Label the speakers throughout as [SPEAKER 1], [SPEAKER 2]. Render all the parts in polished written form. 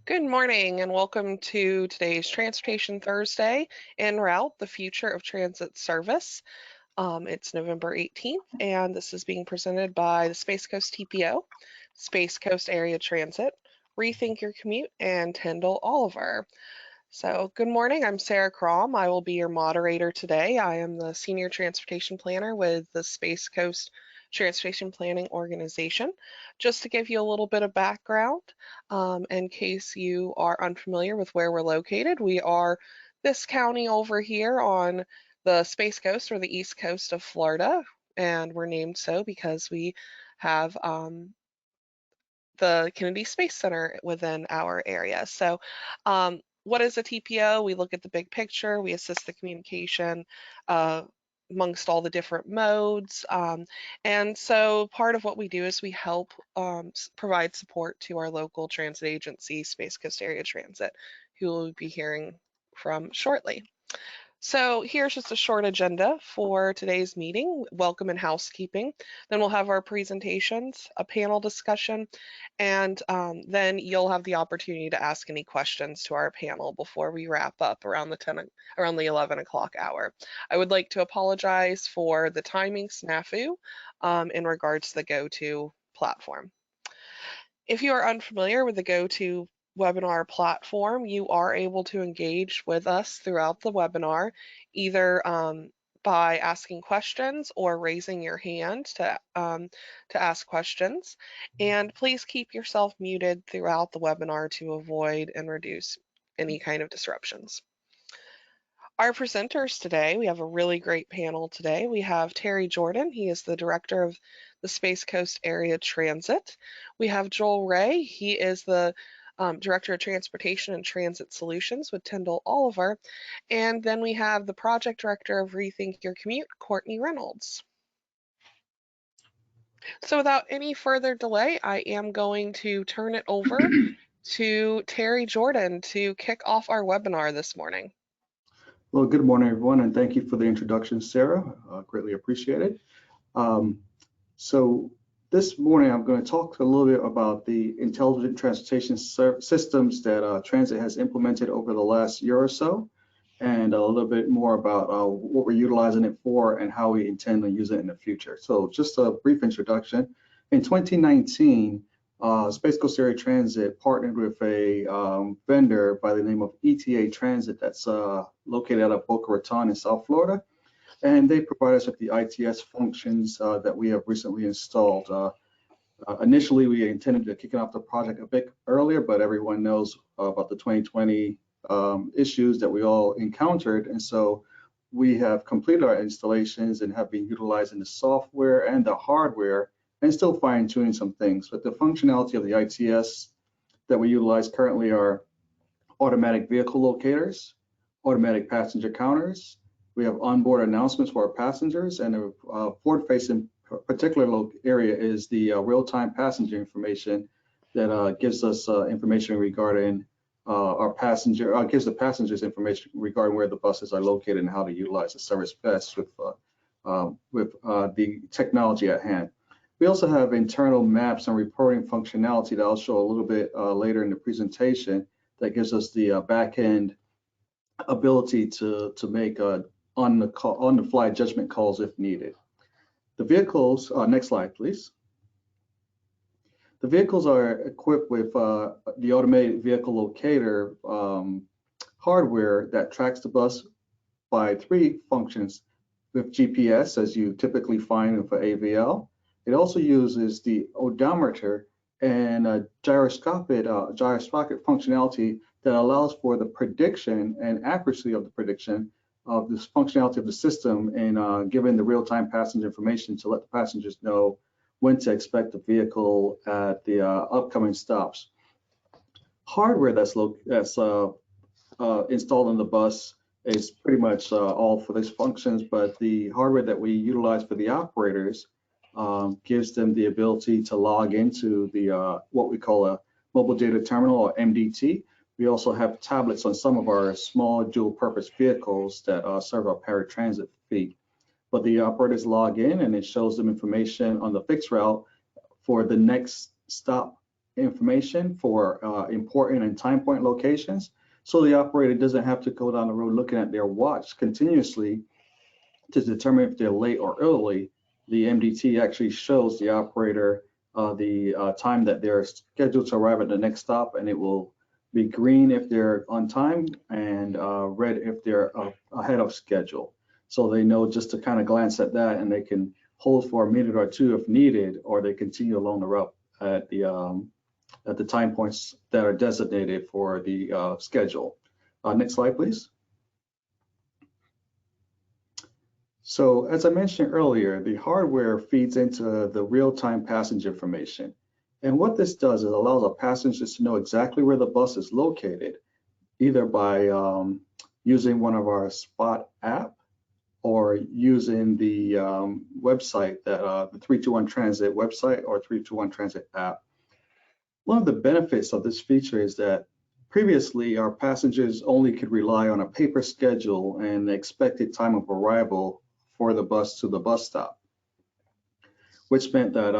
[SPEAKER 1] Good morning and welcome to today's Transportation Thursday en route, the future of transit service. It's November 18th and this is being presented by the Space Coast TPO, Space Coast Area Transit, Rethink Your Commute, and Tyndall Oliver. So good morning, I'm Sarah Crom. I will be your moderator today. I am the Senior Transportation Planner with the Space Coast Transportation Planning Organization. Just to give you a little bit of background, in case you are unfamiliar with where we're located, we are this county over here on the Space Coast or the East Coast of Florida, and we're named so because we have the Kennedy Space Center within our area. So what is a TPO? We look at the big picture, we assist the communication uh, amongst all the different modes. And so part of what we do is we help provide support to our local transit agency, Space Coast Area Transit, who we'll be hearing from shortly. So here's just a short agenda for today's meeting, welcome and housekeeping. Then we'll have our presentations, a panel discussion, and then you'll have the opportunity to ask any questions to our panel before we wrap up around the 11 o'clock hour. I would like to apologize for the timing snafu in regards to the GoTo platform. If you are unfamiliar with the GoTo webinar platform, you are able to engage with us throughout the webinar, either by asking questions or raising your hand to ask questions. And please keep yourself muted throughout the webinar to avoid and reduce any kind of disruptions. Our presenters today, we have a really great panel today. We have Terry Jordan. He is the director of the Space Coast Area Transit. We have Joel Ray. He is the Director of Transportation and Transit Solutions with Tyndall Oliver. And then we have the Project Director of Rethink Your Commute, Courtney Reynolds. So without any further delay, I am going to turn it over to Terry Jordan to kick off our webinar this morning.
[SPEAKER 2] Well, good morning, everyone, and thank you for the introduction, Sarah. Greatly appreciated. So this morning, I'm going to talk a little bit about the intelligent transportation systems that transit has implemented over the last year or so, and a little bit more about what we're utilizing it for and how we intend to use it in the future. So just a brief introduction. In 2019, Space Coast Area Transit partnered with a vendor by the name of ETA Transit that's located out of Boca Raton in South Florida. And they provide us with the ITS functions that we have recently installed. Initially, we intended to kick off the project a bit earlier, but everyone knows about the 2020 issues that we all encountered. And so we have completed our installations and have been utilizing the software and the hardware and still fine-tuning some things. But the functionality of the ITS that we utilize currently are automatic vehicle locators, automatic passenger counters. We have onboard announcements for our passengers, and the forward-facing particular area is the real-time passenger information that gives us information regarding our passenger, gives the passengers information regarding where the buses are located and how to utilize the service best with the technology at hand. We also have internal maps and reporting functionality that I'll show a little bit later in the presentation that gives us the back-end ability to make on-the-fly judgment calls if needed. The vehicles, next slide, please. The vehicles are equipped with the automated vehicle locator hardware that tracks the bus by 3 functions with GPS, as you typically find with an AVL. It also uses the odometer and a gyroscopic functionality that allows for the prediction and accuracy of the prediction of this functionality of the system and giving the real-time passenger information to let the passengers know when to expect the vehicle at the upcoming stops. Hardware that's installed on the bus is pretty much all for these functions, but the hardware that we utilize for the operators gives them the ability to log into the what we call a mobile data terminal, or MDT. We also have tablets on some of our small dual-purpose vehicles that serve our paratransit fleet. But the operators log in and it shows them information on the fixed route for the next stop information for important and time point locations. So the operator doesn't have to go down the road looking at their watch continuously to determine if they're late or early. The MDT actually shows the operator the time that they're scheduled to arrive at the next stop, and it will be green if they're on time and red if they're ahead of schedule. So they know just to kind of glance at that, and they can hold for a minute or two if needed, or they continue along the route at the time points that are designated for the schedule. Next slide, please. So as I mentioned earlier, the hardware feeds into the real-time passenger information. And what this does is allows our passengers to know exactly where the bus is located, either by using one of our Spot app or using the website, that the 321 Transit website or 321 Transit app. One of the benefits of this feature is that previously our passengers only could rely on a paper schedule and the expected time of arrival for the bus to the bus stop, which meant that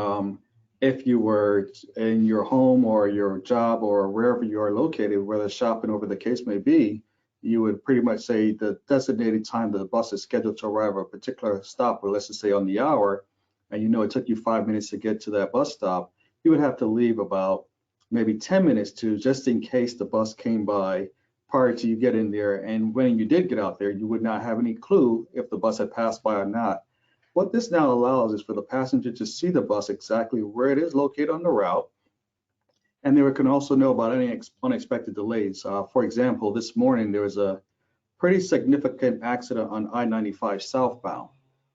[SPEAKER 2] if you were in your home or your job or wherever you are located, whether shopping or whatever the case may be, you would pretty much say the designated time that the bus is scheduled to arrive at a particular stop, or let's just say on the hour, and you know it took you 5 minutes to get to that bus stop, you would have to leave about maybe 10 minutes to, just in case the bus came by prior to you getting there. And when you did get out there, you would not have any clue if the bus had passed by or not. What this now allows is for the passenger to see the bus exactly where it is located on the route, and they can also know about any unexpected delays. For example, this morning there was a pretty significant accident on I-95 southbound.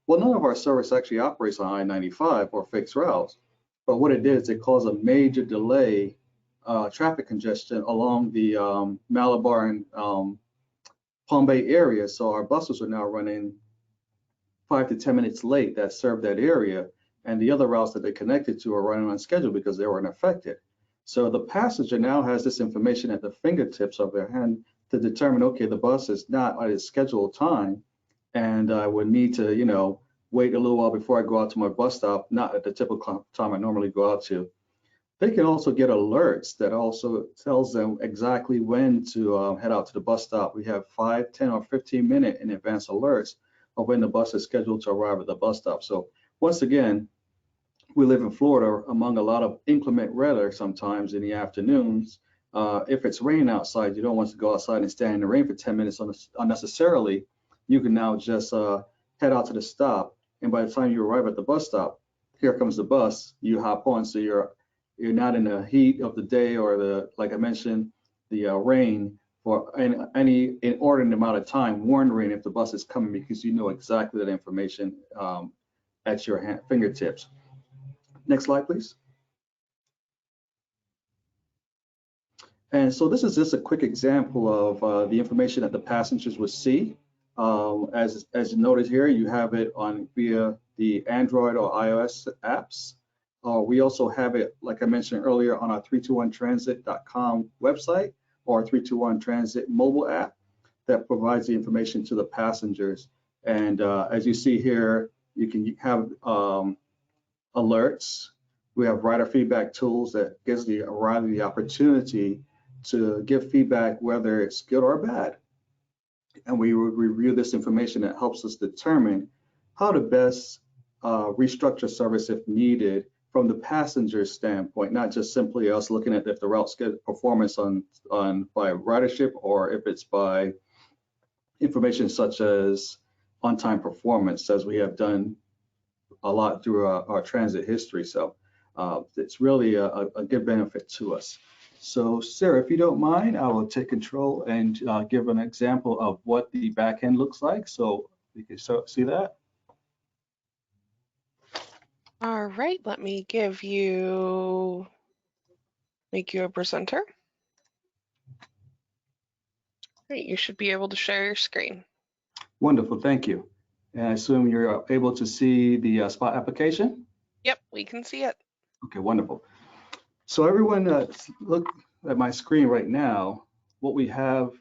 [SPEAKER 2] Well, none of our service actually operates on I-95 or fixed routes, but what it did is it caused a major delay, traffic congestion along the Malabar and Palm Bay area. So our buses are now running 5 to 10 minutes late that serve that area, and the other routes that they connected to are running on schedule because they weren't affected. So the passenger now has this information at the fingertips of their hand to determine, okay, the bus is not at its scheduled time, and I would need to, you know, wait a little while before I go out to my bus stop, not at the typical time I normally go out to. They can also get alerts that also tells them exactly when to head out to the bus stop. We have 5, 10, or 15-minute in advance alerts of when the bus is scheduled to arrive at the bus stop. So once again, we live in Florida among a lot of inclement weather sometimes in the afternoons. If it's raining outside, you don't want to go outside and stand in the rain for 10 minutes unnecessarily. You can now just head out to the stop, and by the time you arrive at the bus stop, here comes the bus, you hop on, so you're not in the heat of the day or the, like I mentioned, the rain for any inordinate amount of time, wondering if the bus is coming, because you know exactly that information at your fingertips. Next slide, please. And so this is just a quick example of the information that the passengers would see. As you noted here, you have it on via the Android or iOS apps. We also have it, like I mentioned earlier, on our 321transit.com website or 321 Transit mobile app that provides the information to the passengers. And as you see here, you can have alerts. We have rider feedback tools that gives the rider the opportunity to give feedback, whether it's good or bad. And we would review this information that helps us determine how to best restructure service if needed from the passenger standpoint, not just simply us looking at if the route schedule performance on by ridership, or if it's by information such as on-time performance, as we have done a lot through our transit history. So it's really a good benefit to us. So Sarah, if you don't mind, I will take control and give an example of what the back end looks like. So you can see that.
[SPEAKER 1] All right, let me make you a presenter. Great, you should be able to share your screen.
[SPEAKER 2] Wonderful, thank you. And I assume you're able to see the Spot application?
[SPEAKER 1] Yep, we can see it.
[SPEAKER 2] Okay, wonderful. So everyone, look at my screen right now. What we have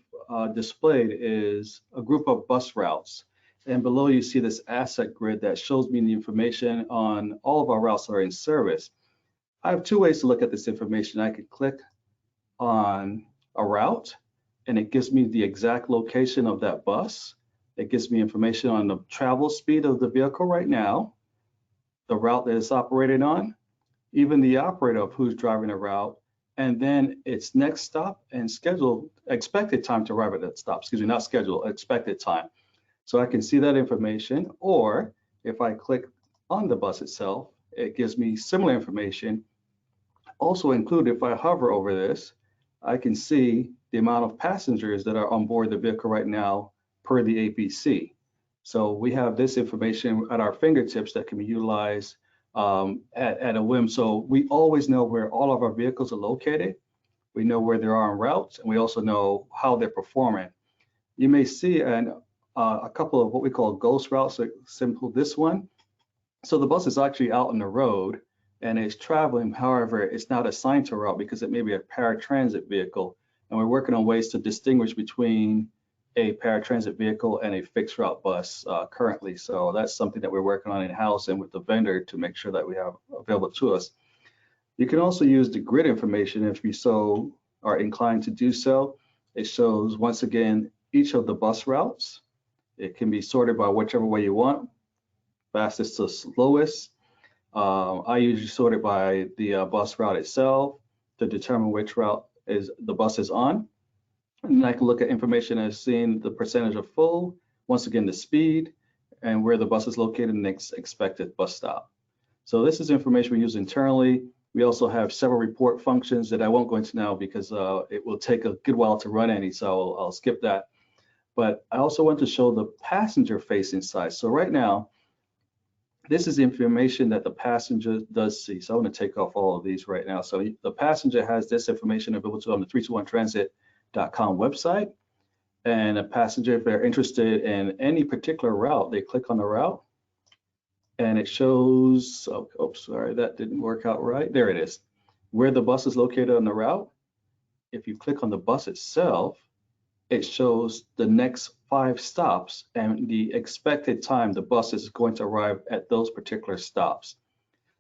[SPEAKER 2] displayed is a group of bus routes. And below you see this asset grid that shows me the information on all of our routes that are in service. I have two ways to look at this information. I could click on a route and it gives me the exact location of that bus. It gives me information on the travel speed of the vehicle right now, the route that it's operating on, even the operator of who's driving the route, and then its next stop and schedule, expected time to arrive at that stop. Excuse me, not schedule, expected time. So I can see that information, or if I click on the bus itself, it gives me similar information. Also included, if I hover over this, I can see the amount of passengers that are on board the vehicle right now per the APC. So we have this information at our fingertips that can be utilized at a whim. So we always know where all of our vehicles are located. We know where they are en route, and we also know how they're performing. You may see a couple of what we call ghost routes, like simple this one. So the bus is actually out on the road and it's traveling. However, it's not assigned to a route because it may be a paratransit vehicle. And we're working on ways to distinguish between a paratransit vehicle and a fixed route bus currently. So that's something that we're working on in-house and with the vendor to make sure that we have available to us. You can also use the grid information if you so are inclined to do so. It shows, once again, each of the bus routes. It can be sorted by whichever way you want, fastest to slowest. I usually sort it by the bus route itself to determine which route is the bus is on. And then I can look at information as seeing the percentage of full, once again, the speed, and where the bus is located and next expected bus stop. So this is information we use internally. We also have several report functions that I won't go into now because it will take a good while to run any, so I'll skip that. But I also want to show the passenger facing side. So right now, this is information that the passenger does see. So I want to take off all of these right now. So the passenger has this information available to them on the 321transit.com website. And a passenger, if they're interested in any particular route, they click on the route and it shows, oh, sorry, that didn't work out right. There it is, where the bus is located on the route. If you click on the bus itself, it shows the next 5 stops and the expected time the bus is going to arrive at those particular stops.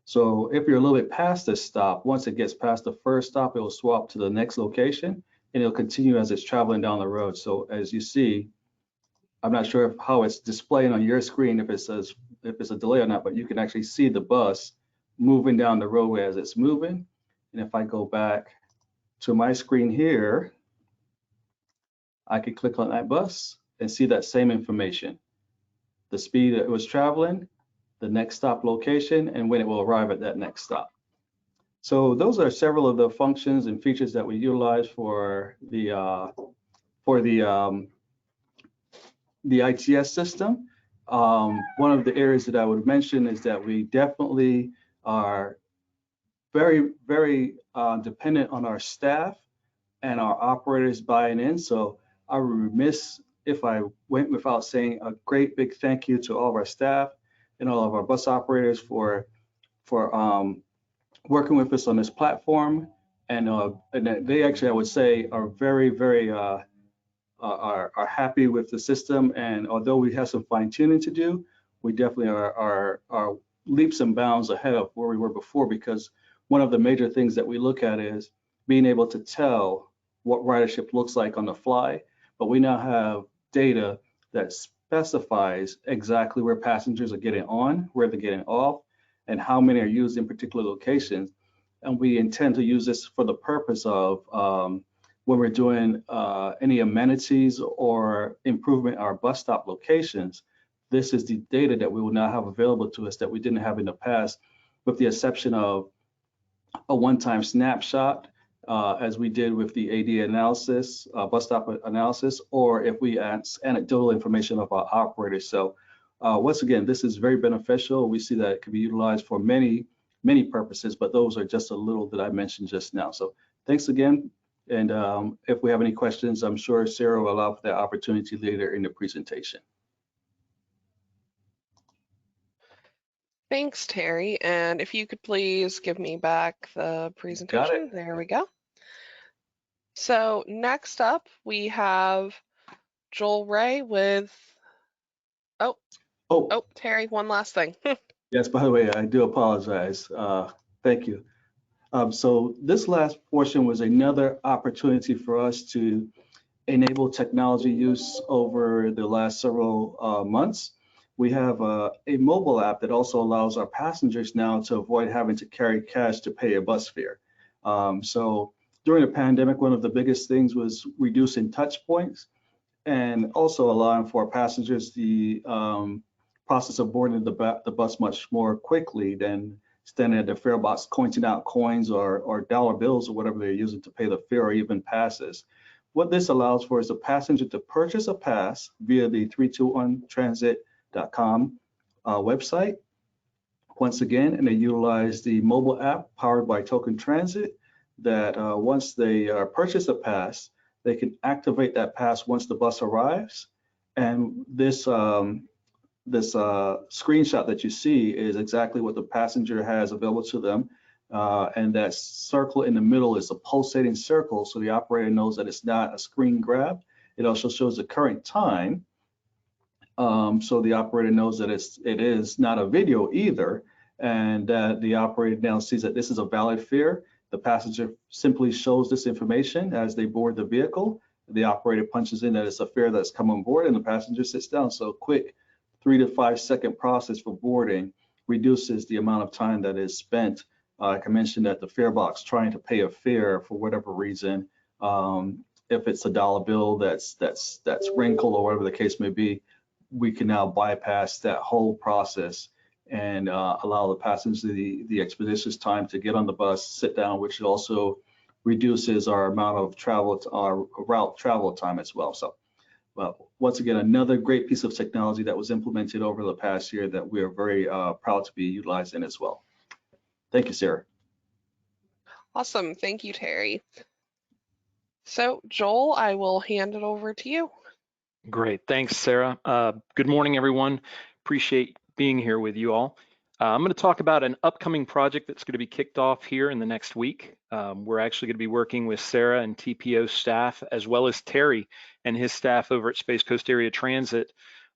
[SPEAKER 2] So if you're a little bit past this stop, once it gets past the first stop, it will swap to the next location and it'll continue as it's traveling down the road. So as you see, I'm not sure how it's displaying on your screen, if it says, if it's a delay or not, but you can actually see the bus moving down the roadway as it's moving. And if I go back to my screen here, I could click on that bus and see that same information, the speed it was traveling, the next stop location, and when it will arrive at that next stop. So those are several of the functions and features that we utilize for the ITS system. One of the areas that I would mention is that we definitely are very, very dependent on our staff and our operators buying in. So I would be remiss if I went without saying a great big thank you to all of our staff and all of our bus operators for working with us on this platform. And they actually, I would say, are very, very are happy with the system. And although we have some fine tuning to do, we definitely are leaps and bounds ahead of where we were before, because one of the major things that we look at is being able to tell what ridership looks like on the fly, but we now have data that specifies exactly where passengers are getting on, where they're getting off, and how many are used in particular locations. And we intend to use this for the purpose of when we're doing any amenities or improvement our bus stop locations. This is the data that we will now have available to us that we didn't have in the past, with the exception of a one-time snapshot, as we did with the AD analysis, bus stop analysis, or if we add anecdotal information of our operators. So once again, this is very beneficial. We see that it can be utilized for many, many purposes, but those are just a little that I mentioned just now. So thanks again. And if we have any questions, I'm sure Sarah will allow for that opportunity later in the presentation.
[SPEAKER 1] Thanks, Terry. And if you could please give me back the
[SPEAKER 2] Got it.
[SPEAKER 1] presentation. There we go. So next up, we have Joel Ray with, oh,
[SPEAKER 2] Oh,
[SPEAKER 1] Terry, one last thing.
[SPEAKER 2] yes, by the way, I do apologize. Thank you. So this last portion was another opportunity for us to enable technology use over the last several months. We have a mobile app that also allows our passengers now to avoid having to carry cash to pay a bus fare. So during the pandemic, one of the biggest things was reducing touch points and also allowing for passengers the process of boarding the bus much more quickly than standing at the fare box counting out coins or dollar bills or whatever they're using to pay the fare or even passes. What this allows for is a passenger to purchase a pass via the 321transit.com website. Once again, and they utilize the mobile app powered by Token Transit that once they purchase a pass, they can activate that pass once the bus arrives. And this screenshot that you see is exactly what the passenger has available to them. And that circle in the middle is a pulsating circle, so the operator knows that it's not a screen grab. It also shows the current time, so the operator knows that it is not a video either, and that the operator now sees that this is a valid fare. The passenger simply shows this information as they board the vehicle. The operator punches in that it's a fare that's come on board, and the passenger sits down. So quick 3 to 5 second process for boarding reduces the amount of time that is spent. Like I mentioned, at the fare box trying to pay a fare for whatever reason. If it's a dollar bill that's wrinkled or whatever the case may be, we can now bypass that whole process and allow the passengers the expeditious time to get on the bus, sit down, which also reduces our amount of travel, our route travel time as well. So, well, once again, another great piece of technology that was implemented over the past year that we are very proud to be utilizing as well. Thank you, Sarah.
[SPEAKER 1] Awesome. Thank you, Terry. So, Joel, I will hand it over to you.
[SPEAKER 3] Great. Thanks, Sarah. Good morning, everyone. Appreciate being here with you all. I'm going to talk about an upcoming project that's going to be kicked off here in the next week. We're actually going to be working with Sarah and TPO staff, as well as Terry and his staff over at Space Coast Area Transit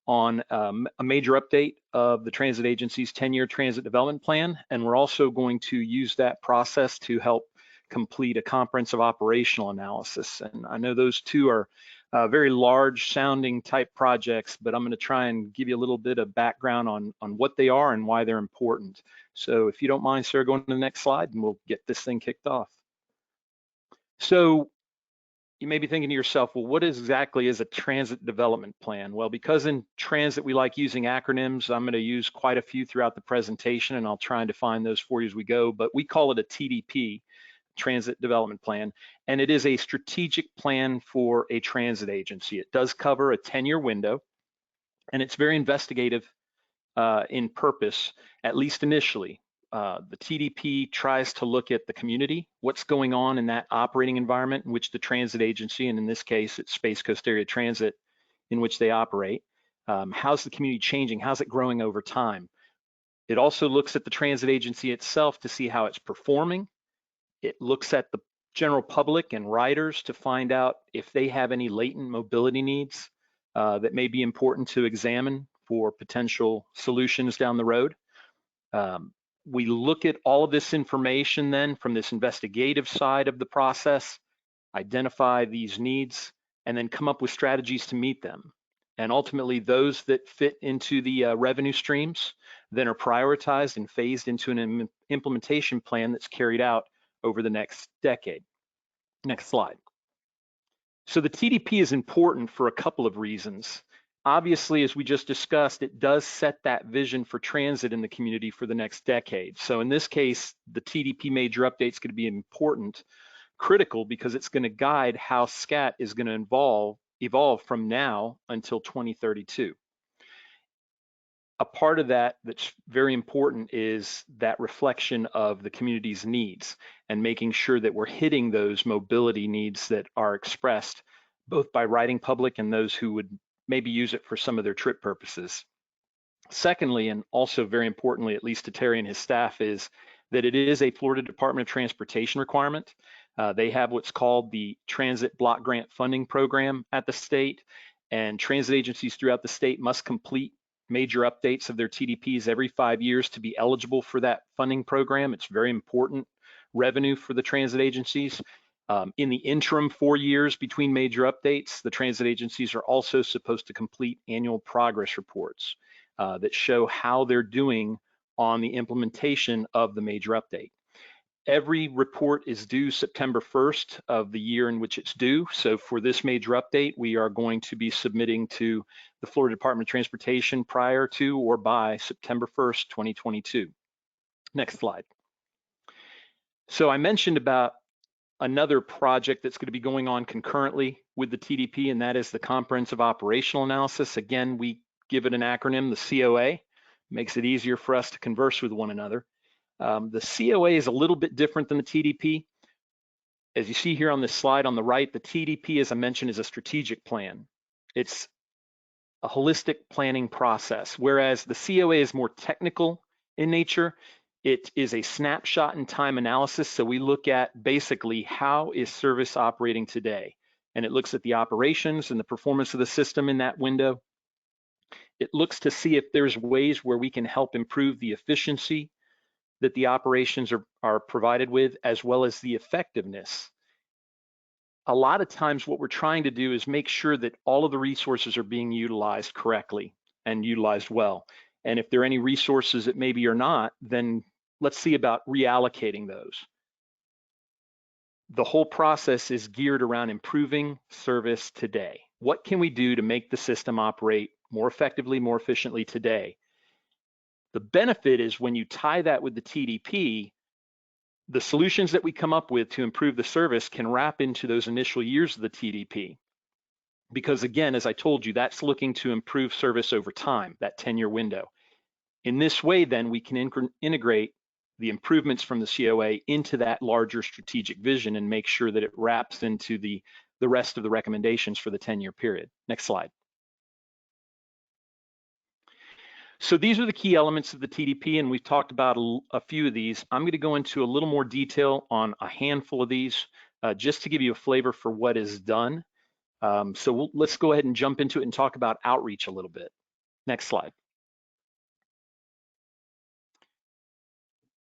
[SPEAKER 3] on a major update of the transit agency's 10-year transit development plan. And we're also going to use that process to help complete a comprehensive operational analysis. And I know those two are very large sounding type projects, but I'm going to try and give you a little bit of background on what they are and why they're important. So if you don't mind, Sarah, going to the next slide and we'll get this thing kicked off. So you may be thinking to yourself, well, what exactly is a transit development plan? Well, because in transit we like using acronyms, I'm going to use quite a few throughout the presentation and I'll try and define those for you as we go, but we call it a TDP, Transit Development Plan, and it is a strategic plan for a transit agency. It does cover a 10-year window, and it's very investigative in purpose, at least initially. The TDP tries to look at the community, what's going on in that operating environment in which the transit agency, and in this case, it's Space Coast Area Transit, in which they operate. How's the community changing? How's it growing over time? It also looks at the transit agency itself to see how it's performing. It looks at the general public and riders to find out if they have any latent mobility needs that may be important to examine for potential solutions down the road. We look at all of this information then from this investigative side of the process, identify these needs, and then come up with strategies to meet them. And ultimately, those that fit into the revenue streams then are prioritized and phased into an implementation plan that's carried out over the next decade. Next slide. So the TDP is important for a couple of reasons. Obviously, as we just discussed, it does set that vision for transit in the community for the next decade. So in this case, the TDP major update is going to be important, critical, because it's going to guide how SCAT is going to evolve from now until 2032. A part of that that's very important is that reflection of the community's needs and making sure that we're hitting those mobility needs that are expressed both by riding public and those who would maybe use it for some of their trip purposes. Secondly, and also very importantly, at least to Terry and his staff, is that it is a Florida Department of Transportation requirement. They have what's called the Transit Block Grant Funding Program at the state, and transit agencies throughout the state must complete major updates of their TDPs every 5 years to be eligible for that funding program. It's very important revenue for the transit agencies. In the interim 4 years between major updates, the transit agencies are also supposed to complete annual progress reports that show how they're doing on the implementation of the major update. Every report is due September 1st of the year in which it's due. So for this major update, we are going to be submitting to the Florida Department of Transportation prior to or by September 1st, 2022. Next slide. So I mentioned about another project that's going to be going on concurrently with the TDP, and that is the Comprehensive Operational Analysis. Again, we give it an acronym, the COA. Makes it easier for us to converse with one another. The COA is a little bit different than the TDP. As you see here on this slide on the right, the TDP, as I mentioned, is a strategic plan. It's a holistic planning process, whereas the COA is more technical in nature. It is a snapshot in time analysis. So we look at basically how is service operating today? And it looks at the operations and the performance of the system in that window. It looks to see if there's ways where we can help improve the efficiency that the operations are provided with, as well as the effectiveness. A lot of times what we're trying to do is make sure that all of the resources are being utilized correctly and utilized well. And if there are any resources that maybe are not, then let's see about reallocating those. The whole process is geared around improving service today. What can we do to make the system operate more effectively, more efficiently today? The benefit is when you tie that with the TDP, the solutions that we come up with to improve the service can wrap into those initial years of the TDP. Because again, as I told you, that's looking to improve service over time, that 10-year window. In this way, then, we can integrate the improvements from the COA into that larger strategic vision and make sure that it wraps into the rest of the recommendations for the 10-year period. Next slide. So these are the key elements of the TDP, and we've talked about a few of these. I'm going to go into a little more detail on a handful of these, just to give you a flavor for what is done. Let's go ahead and jump into it and talk about outreach a little bit. Next slide.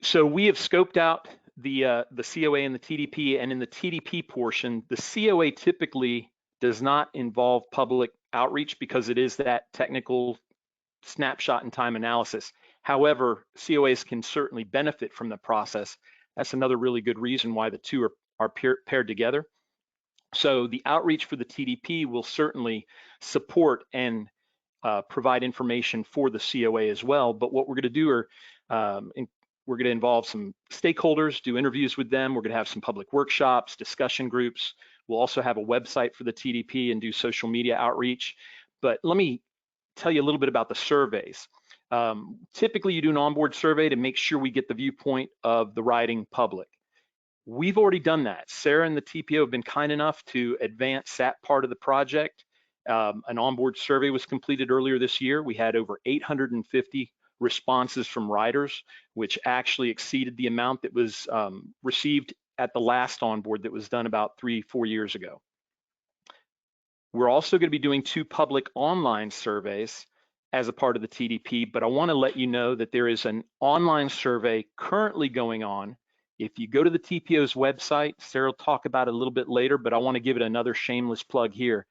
[SPEAKER 3] So we have scoped out the COA and the TDP, and in the TDP portion, the COA typically does not involve public outreach because it is that technical snapshot in time analysis. However, COAs can certainly benefit from the process. That's another really good reason why the two are paired together. So the outreach for the TDP will certainly support and provide information for the COA as well. But what we're going to do are we're going to involve some stakeholders, do interviews with them. We're going to have some public workshops, discussion groups. We'll also have a website for the TDP and do social media outreach. But let me tell you a little bit about the surveys. Typically, you do an onboard survey to make sure we get the viewpoint of the riding public. We've already done that. Sarah and the TPO have been kind enough to advance that part of the project. An onboard survey was completed earlier this year. We had over 850 responses from riders, which actually exceeded the amount that was received at the last onboard that was done about 3-4 years ago. We're also going to be doing 2 public online surveys as a part of the TDP, but I want to let you know that there is an online survey currently going on. If you go to the TPO's website, Sarah will talk about it a little bit later, but I want to give it another shameless plug here.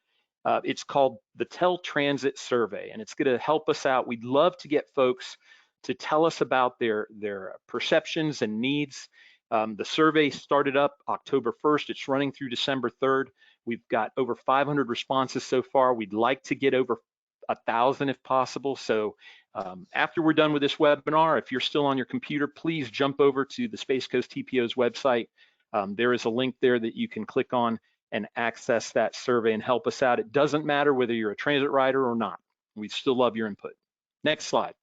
[SPEAKER 3] It's called the Tell Transit Survey, and it's going to help us out. We'd love to get folks to tell us about their perceptions and needs. The survey started up October 1st. It's running through December 3rd. We've got over 500 responses so far. We'd like to get over 1,000 if possible. So after we're done with this webinar, if you're still on your computer, please jump over to the Space Coast TPO's website. There is a link there that you can click on and access that survey and help us out. It doesn't matter whether you're a transit rider or not. We still love your input. Next slide.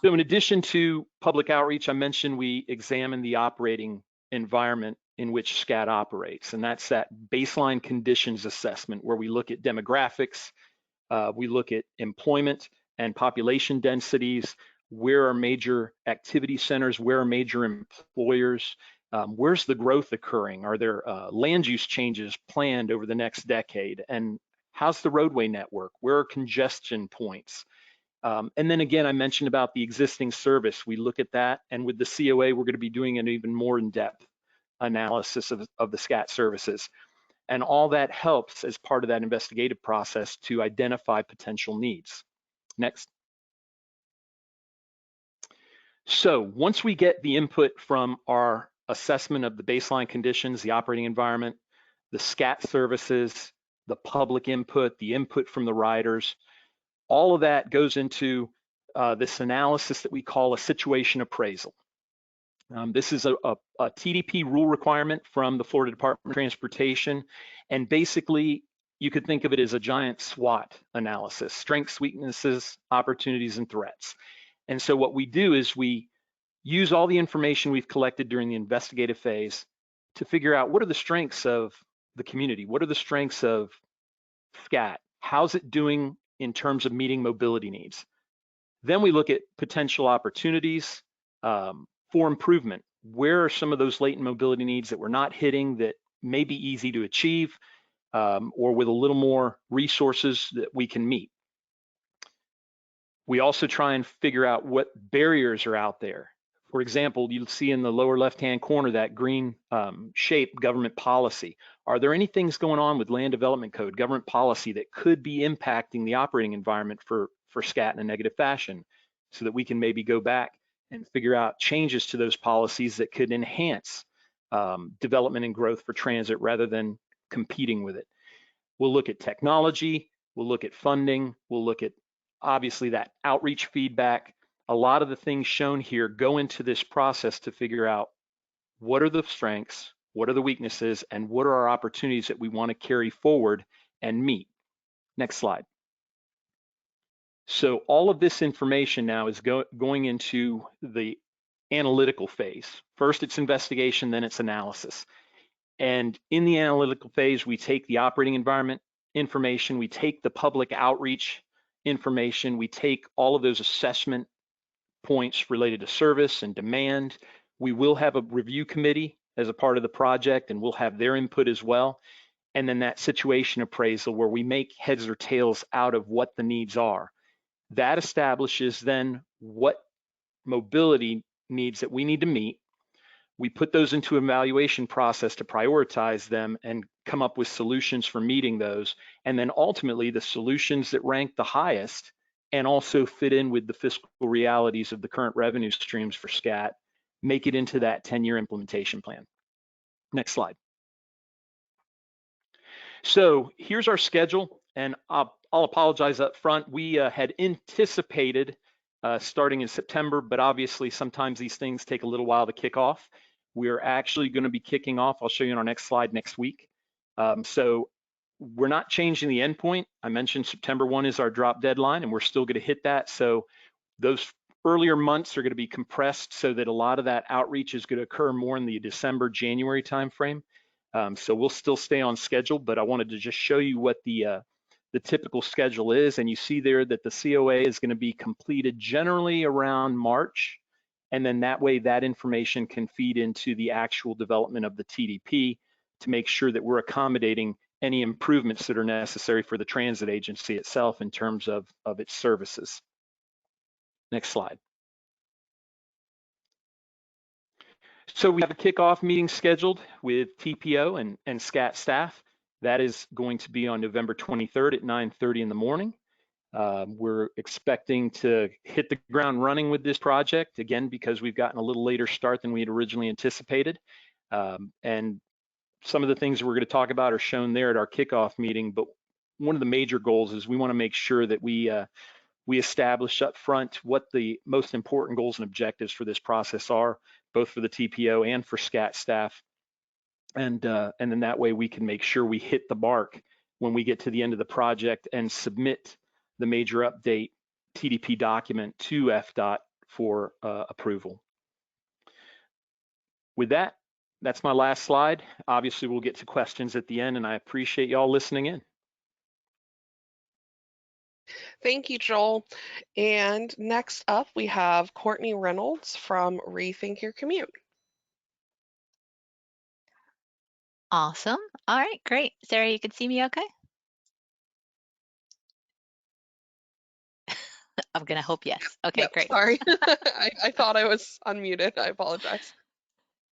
[SPEAKER 3] So in addition to public outreach, I mentioned we examine the operating environment in which SCAT operates, and that's that baseline conditions assessment where we look at demographics, we look at employment and population densities, where are major activity centers, where are major employers, where's the growth occurring, are there land use changes planned over the next decade, and how's the roadway network, where are congestion points, And then again, I mentioned about the existing service. We look at that, and with the COA, we're going to be doing an even more in-depth analysis of the SCAT services. And all that helps as part of that investigative process to identify potential needs. Next. So once we get the input from our assessment of the baseline conditions, the operating environment, the SCAT services, the public input, the input from the riders, all of that goes into this analysis that we call a situation appraisal. This is a TDP rule requirement from the Florida Department of Transportation, and basically you could think of it as a giant SWOT analysis: strengths, weaknesses, opportunities, and threats. And so what we do is we use all the information we've collected during the investigative phase to figure out what are the strengths of the community, what are the strengths of SCAT, how's it doing in terms of meeting mobility needs. Then we look at potential opportunities for improvement. Where are some of those latent mobility needs that we're not hitting that may be easy to achieve, or with a little more resources that we can meet? We also try and figure out what barriers are out there. For example, you'll see in the lower left-hand corner that green shape, government policy. Are there any things going on with land development code, government policy, that could be impacting the operating environment for SCAT in a negative fashion, so that we can maybe go back and figure out changes to those policies that could enhance development and growth for transit rather than competing with it? We'll look at technology, we'll look at funding, we'll look at obviously that outreach feedback. A lot of the things shown here go into this process to figure out what are the strengths, what are the weaknesses, and what are our opportunities that we want to carry forward and meet. Next slide. So all of this information now is going into the analytical phase. First it's investigation, then it's analysis. And in the analytical phase, we take the operating environment information, we take the public outreach information, we take all of those assessment points related to service and demand. We will have a review committee as a part of the project, and we'll have their input as well. And then that situation appraisal, where we make heads or tails out of what the needs are. That establishes then what mobility needs that we need to meet. We put those into an evaluation process to prioritize them and come up with solutions for meeting those. And then ultimately the solutions that rank the highest and also fit in with the fiscal realities of the current revenue streams for SCAT make it into that 10-year implementation plan. Next slide. So here's our schedule, and I'll apologize up front. We had anticipated starting in September, but obviously sometimes these things take a little while to kick off. We're actually going to be kicking off, I'll show you on our next slide, next week. So we're not changing the endpoint. I mentioned September 1 is our drop deadline, and we're still going to hit that. So those earlier months are going to be compressed so that a lot of that outreach is going to occur more in the December, January timeframe. So we'll still stay on schedule, but I wanted to just show you what the typical schedule is. And you see there that the COA is going to be completed generally around March. And then that way that information can feed into the actual development of the TDP to make sure that we're accommodating any improvements that are necessary for the transit agency itself in terms of its services. Next slide. So we have a kickoff meeting scheduled with TPO and SCAT staff. That is going to be on November 23rd at 9:30 in the morning. We're expecting to hit the ground running with this project, again, because we've gotten a little later start than we had originally anticipated. And some of the things we're going to talk about are shown there at our kickoff meeting, but one of the major goals is we want to make sure that we establish up front what the most important goals and objectives for this process are, both for the TPO and for SCAT staff. And then that way we can make sure we hit the mark when we get to the end of the project and submit the major update TDP document to FDOT for approval. With that, that's my last slide. Obviously, we'll get to questions at the end, and I appreciate y'all listening in.
[SPEAKER 1] Thank you, Joel. And next up, we have Courtney Reynolds from Rethink Your Commute.
[SPEAKER 4] Awesome. All right, great. Sarah, you can see me okay? I'm gonna hope yes. Okay,
[SPEAKER 1] Yep,
[SPEAKER 4] great.
[SPEAKER 1] sorry. I thought I was unmuted. I apologize.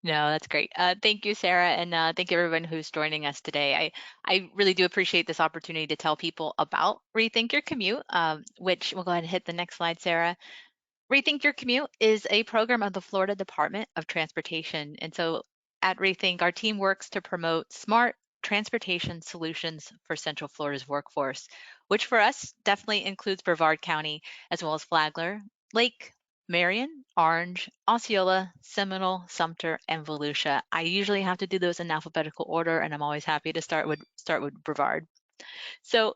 [SPEAKER 4] No, that's great. Thank you, Sarah, and thank you everyone who's joining us today. I really do appreciate this opportunity to tell people about Rethink Your Commute, which we'll go ahead and hit the next slide, Sarah. Rethink Your Commute is a program of the Florida Department of Transportation. And so at Rethink, our team works to promote smart transportation solutions for Central Florida's workforce, which for us definitely includes Brevard County, as well as Flagler, Lake, Marion, Orange, Osceola, Seminole, Sumter, and Volusia. I usually have to do those in alphabetical order, and I'm always happy to start with Brevard. So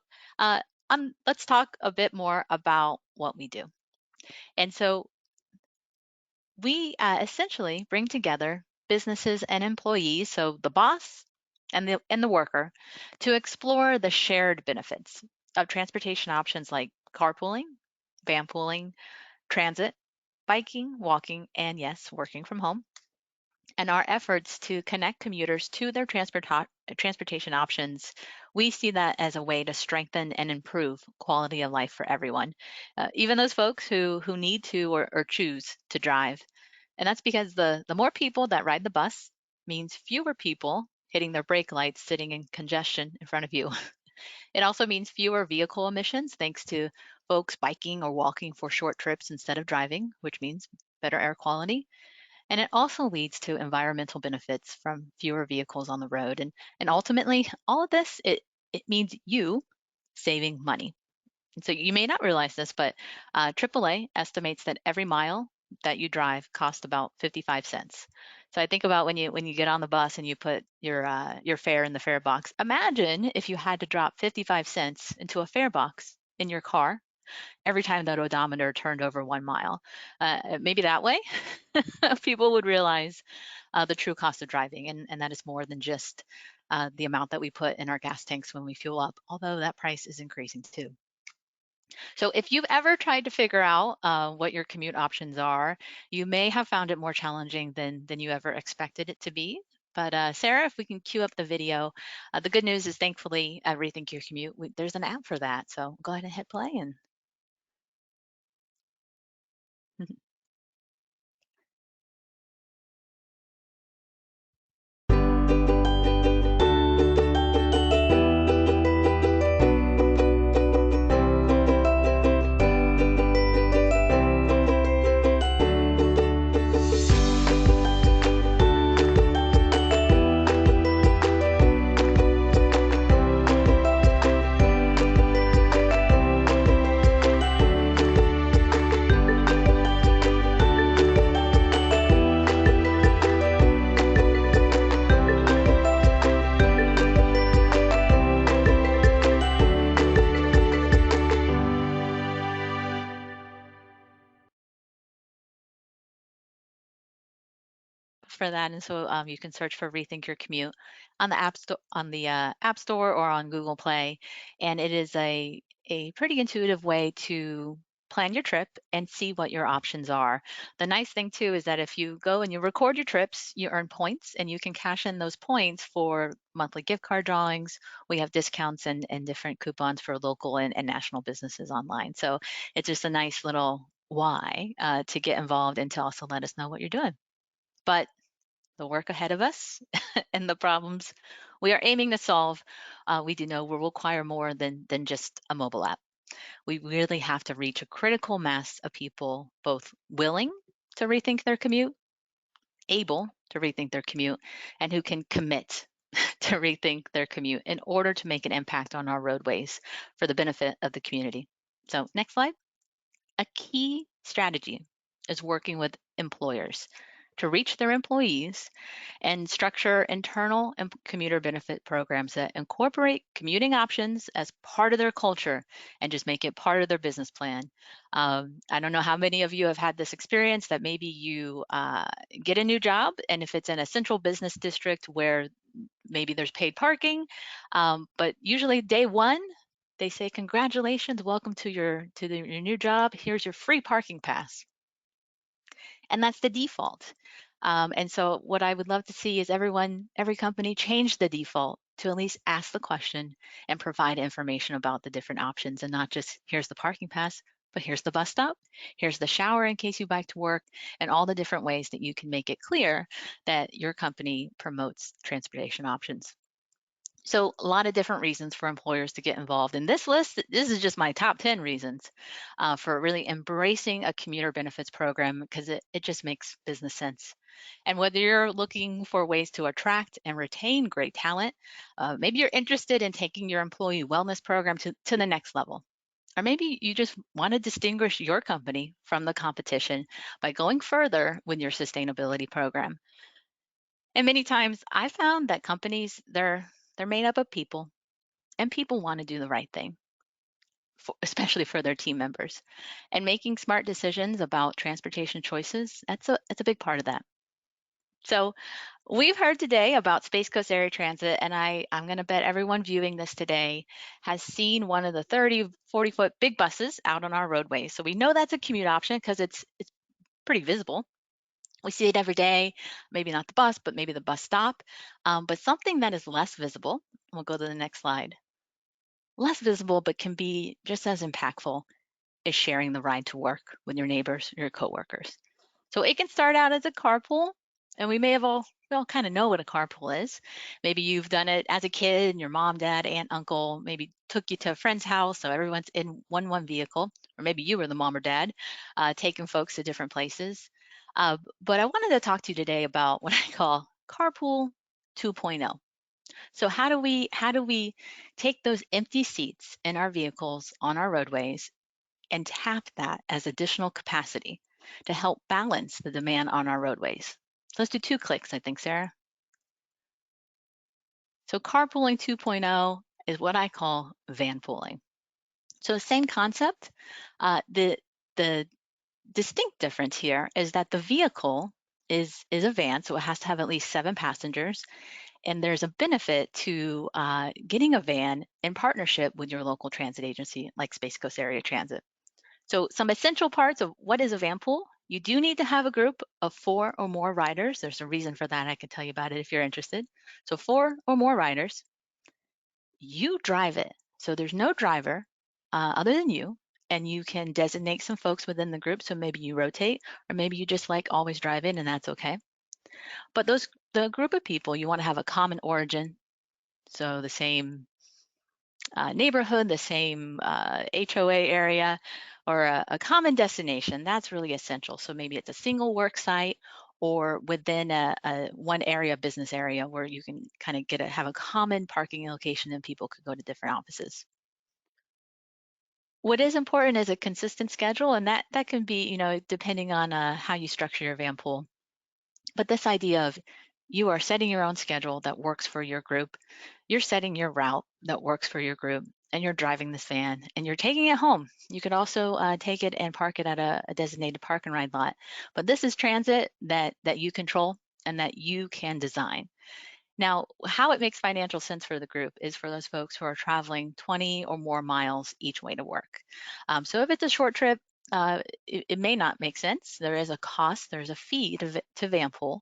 [SPEAKER 4] let's talk a bit more about what we do. And so we essentially bring together businesses and employees, so the boss and the worker, to explore the shared benefits of transportation options like carpooling, vanpooling, transit, biking, walking, and yes, working from home. And our efforts to connect commuters to their transportation options, we see that as a way to strengthen and improve quality of life for everyone, even those folks who need to or choose to drive. And that's because the more people that ride the bus means fewer people hitting their brake lights sitting in congestion in front of you. It also means fewer vehicle emissions thanks to folks biking or walking for short trips instead of driving, which means better air quality. And it also leads to environmental benefits from fewer vehicles on the road. And ultimately, all of this, it means you saving money. And so you may not realize this, but AAA estimates that every mile that you drive costs about 55 cents. So I think about when you get on the bus and you put your fare in the fare box. Imagine if you had to drop 55 cents into a fare box in your car every time that odometer turned over 1 mile. Maybe that way people would realize the true cost of driving, and that is more than just the amount that we put in our gas tanks when we fuel up, although that price is increasing too. So if you've ever tried to figure out what your commute options are, you may have found it more challenging than you ever expected it to be. But Sarah, if we can cue up the video, the good news is thankfully at Rethink Your Commute, there's an app for that. So go ahead and hit play and for that. And so you can search for Rethink Your Commute on the App Store or on Google Play, and it is a pretty intuitive way to plan your trip and see what your options are. The nice thing too is that if you go and you record your trips, you earn points and you can cash in those points for monthly gift card drawings. We have discounts and different coupons for local and national businesses online. So it's just a nice little why to get involved and to also let us know what you're doing. But the work ahead of us and the problems we are aiming to solve, we do know will require more than just a mobile app. We really have to reach a critical mass of people, both willing to rethink their commute, able to rethink their commute, and who can commit to rethink their commute in order to make an impact on our roadways for the benefit of the community. So next slide. A key strategy is working with employers to reach their employees and structure internal and commuter benefit programs that incorporate commuting options as part of their culture and just make it part of their business plan. I don't know how many of you have had this experience that maybe you get a new job, and if it's in a central business district where maybe there's paid parking, but usually day one, they say, congratulations, welcome to your new job. Here's your free parking pass. And that's the default. And so what I would love to see is every company change the default to at least ask the question and provide information about the different options, and not just here's the parking pass, but here's the bus stop, here's the shower in case you bike to work, and all the different ways that you can make it clear that your company promotes transportation options. So a lot of different reasons for employers to get involved. In this list, this is just my top 10 reasons for really embracing a commuter benefits program, because it just makes business sense. And whether you're looking for ways to attract and retain great talent, maybe you're interested in taking your employee wellness program to the next level. Or maybe you just want to distinguish your company from the competition by going further with your sustainability program. And many times I found that companies, they're made up of people, and people want to do the right thing, especially for their team members. And making smart decisions about transportation choices, that's a big part of that. So we've heard today about Space Coast Area Transit, and I'm going to bet everyone viewing this today has seen one of the 30, 40-foot big buses out on our roadways. So we know that's a commute option because it's pretty visible. We see it every day, maybe not the bus, but maybe the bus stop. But something that is less visible, we'll go to the next slide, less visible but can be just as impactful, is sharing the ride to work with your neighbors, your coworkers. So it can start out as a carpool, and we all kind of know what a carpool is. Maybe you've done it as a kid, and your mom, dad, aunt, uncle maybe took you to a friend's house, so everyone's in one vehicle, or maybe you were the mom or dad taking folks to different places. But I wanted to talk to you today about what I call Carpool 2.0. So how do we take those empty seats in our vehicles on our roadways and tap that as additional capacity to help balance the demand on our roadways? So let's do 2 clicks, I think, Sarah. So carpooling 2.0 is what I call vanpooling. So same concept. The distinct difference here is that the vehicle is a van, so it has to have at least 7 passengers. And there's a benefit to getting a van in partnership with your local transit agency, like Space Coast Area Transit. So some essential parts of what is a van pool. You do need to have a group of 4 or more riders. There's a reason for that. I can tell you about it if you're interested. So 4 or more riders. You drive it. So there's no driver other than you. And you can designate some folks within the group. So maybe you rotate, or maybe you just like always drive in, and that's okay. But the group of people, you want to have a common origin. So the same neighborhood, the same HOA area, or a common destination. That's really essential. So maybe it's a single work site, or within a one area, business area, where you can kind of have a common parking location and people could go to different offices. What is important is a consistent schedule, and that can be, depending on how you structure your van pool. But this idea of you are setting your own schedule that works for your group, you're setting your route that works for your group, and you're driving this van and you're taking it home. You could also take it and park it at a designated park and ride lot. But this is transit that you control and that you can design. Now, how it makes financial sense for the group is for those folks who are traveling 20 or more miles each way to work. So if it's a short trip, it may not make sense. There is a cost, there's a fee to Vanpool,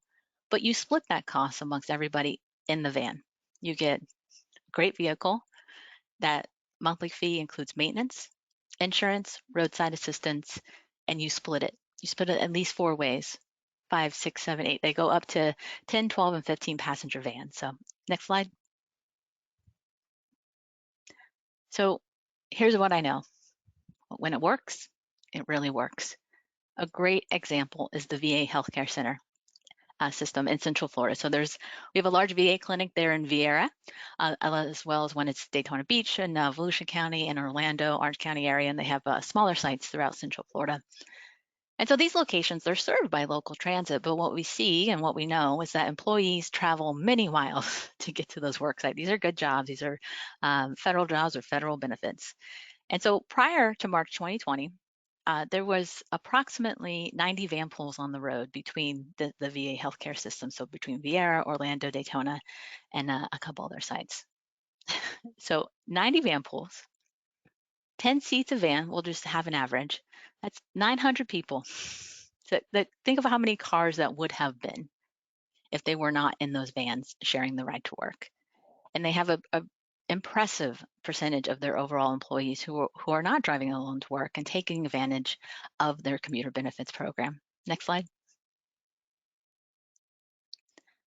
[SPEAKER 4] but you split that cost amongst everybody in the van. You get a great vehicle. That monthly fee includes maintenance, insurance, roadside assistance, and you split it. You split it at least 4 ways. 5, 6, 7, 8. They go up to 10, 12, and 15 passenger vans. So next slide. So here's what I know. When it works, it really works. A great example is the VA Healthcare Center system in Central Florida. So we have a large VA clinic there in Viera, as well as one at Daytona Beach and Volusia County and Orlando, Orange County area, and they have smaller sites throughout Central Florida. And so these locations, they're served by local transit, but what we see and what we know is that employees travel many miles to get to those work sites. These are good jobs. These are federal jobs or federal benefits. And so prior to March 2020, there was approximately 90 van pools on the road between the VA healthcare system, so between Viera, Orlando, Daytona, and a couple other sites. So 90 van pools, 10 seats a van, we'll just have an average. That's 900 people. So think of how many cars that would have been if they were not in those vans sharing the ride to work. And they have a impressive percentage of their overall employees who are not driving alone to work and taking advantage of their commuter benefits program. Next slide.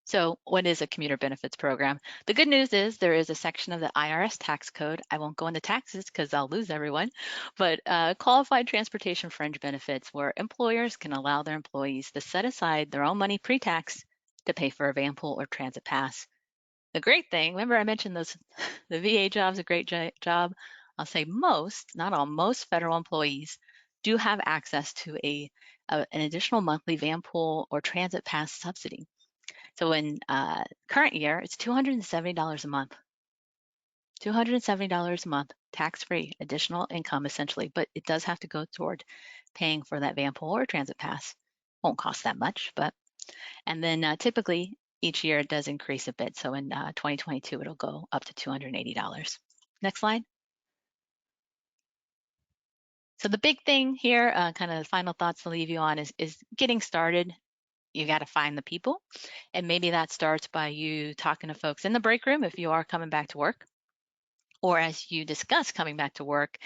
[SPEAKER 4] So what is a commuter benefits program? The good news is there is a section of the IRS tax code. I won't go into taxes because I'll lose everyone, but qualified transportation fringe benefits where employers can allow their employees to set aside their own money pre-tax to pay for a Vanpool or transit pass. The great thing, remember I mentioned those, the VA job's a great job. I'll say most, not all, most federal employees do have access to an additional monthly Vanpool or transit pass subsidy. So in current year, it's $270 a month. $270 a month, tax-free, additional income essentially, but it does have to go toward paying for that Vanpool or transit pass. Won't cost that much, but, and then typically each year it does increase a bit. So in 2022, it'll go up to $280. Next slide. So the big thing here, kind of the final thoughts to leave you on is getting started. You got to find the people. And maybe that starts by you talking to folks in the break room if you are coming back to work, or as you discuss coming back to work,